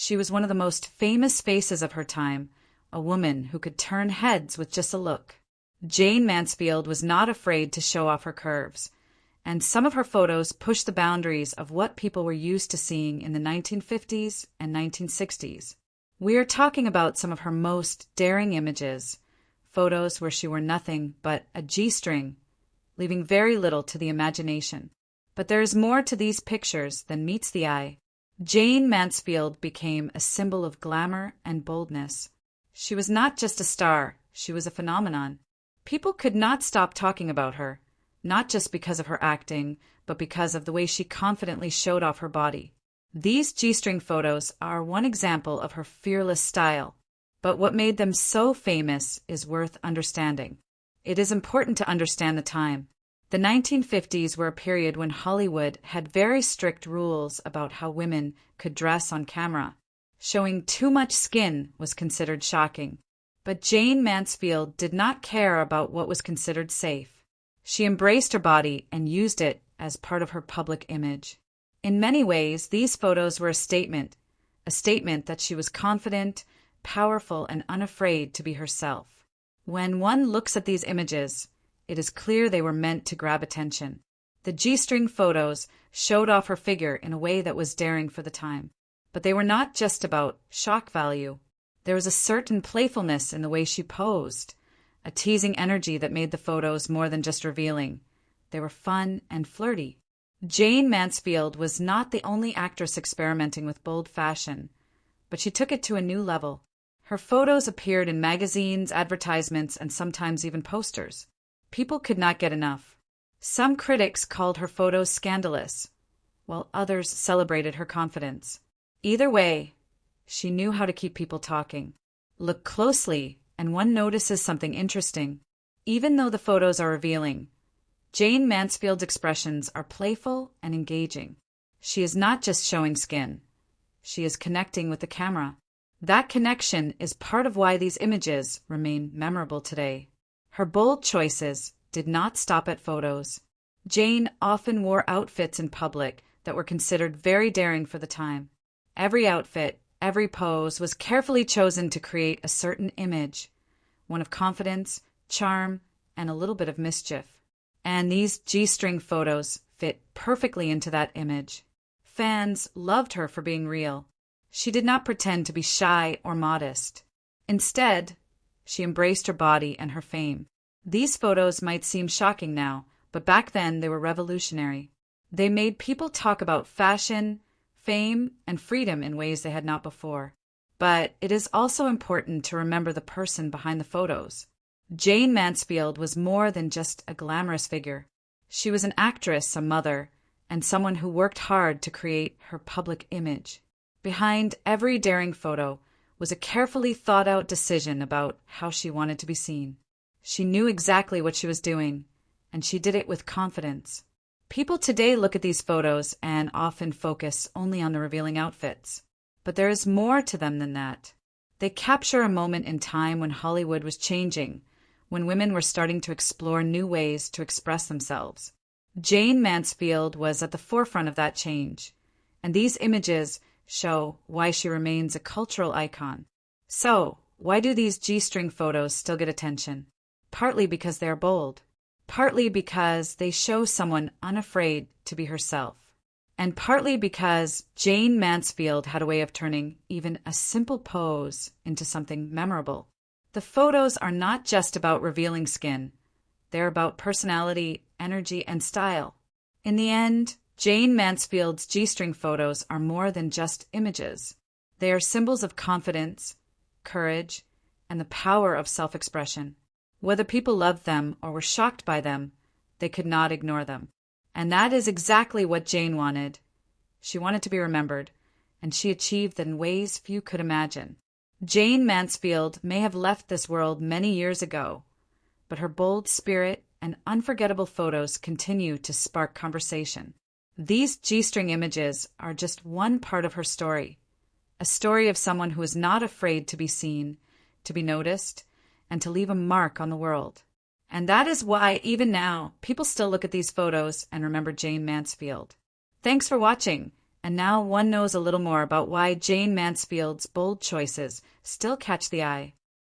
She was one of the most famous faces of her time, a woman who could turn heads with just a look. Jayne Mansfield was not afraid to show off her curves, and some of her photos pushed the boundaries of what people were used to seeing in the 1950s and 1960s. We are talking about some of her most daring images, photos where she wore nothing but a G-string, leaving very little to the imagination. But there is more to these pictures than meets the eye. Jayne Mansfield became a symbol of glamour and boldness. She was not just a star, she was a phenomenon. People could not stop talking about her, not just because of her acting, but because of the way she confidently showed off her body. These G-string photos are one example of her fearless style, but what made them so famous is worth understanding. It is important to understand the time. The 1950s were a period when Hollywood had very strict rules about how women could dress on camera. Showing too much skin was considered shocking. But Jayne Mansfield did not care about what was considered safe. She embraced her body and used it as part of her public image. In many ways, these photos were a statement that she was confident, powerful, and unafraid to be herself. When one looks at these images, it is clear they were meant to grab attention. The G-string photos showed off her figure in a way that was daring for the time. But they were not just about shock value. There was a certain playfulness in the way she posed, a teasing energy that made the photos more than just revealing. They were fun and flirty. Jayne Mansfield was not the only actress experimenting with bold fashion, but she took it to a new level. Her photos appeared in magazines, advertisements, and sometimes even posters. People could not get enough. Some critics called her photos scandalous, while others celebrated her confidence. Either way, she knew how to keep people talking. Look closely, and one notices something interesting. Even though the photos are revealing, Jayne Mansfield's expressions are playful and engaging. She is not just showing skin. She is connecting with the camera. That connection is part of why these images remain memorable today. Her bold choices did not stop at photos. Jayne often wore outfits in public that were considered very daring for the time. Every outfit, every pose was carefully chosen to create a certain image, one of confidence, charm, and a little bit of mischief. And these G-string photos fit perfectly into that image. Fans loved her for being real. She did not pretend to be shy or modest. Instead, she embraced her body and her fame. These photos might seem shocking now, but back then they were revolutionary. They made people talk about fashion, fame, and freedom in ways they had not before. But it is also important to remember the person behind the photos. Jayne Mansfield was more than just a glamorous figure. She was an actress, a mother, and someone who worked hard to create her public image. Behind every daring photo was a carefully thought-out decision about how she wanted to be seen. She knew exactly what she was doing, and she did it with confidence. People today look at these photos and often focus only on the revealing outfits. But there is more to them than that. They capture a moment in time when Hollywood was changing, when women were starting to explore new ways to express themselves. Jayne Mansfield was at the forefront of that change, and these images show why she remains a cultural icon. So, why do these G-string photos still get attention? Partly because they are bold. Partly because they show someone unafraid to be herself. And partly because Jayne Mansfield had a way of turning even a simple pose into something memorable. The photos are not just about revealing skin. They're about personality, energy, and style. In the end, Jayne Mansfield's G-string photos are more than just images. They are symbols of confidence, courage, and the power of self-expression. Whether people loved them or were shocked by them, they could not ignore them. And that is exactly what Jayne wanted. She wanted to be remembered, and she achieved that in ways few could imagine. Jayne Mansfield may have left this world many years ago, but her bold spirit and unforgettable photos continue to spark conversation. These G-string images are just one part of her story, a story of someone who is not afraid to be seen, to be noticed, and to leave a mark on the world. And that is why, even now, people still look at these photos and remember Jayne Mansfield. Thanks for watching, And now one knows a little more about why Jayne Mansfield's bold choices still catch the eye.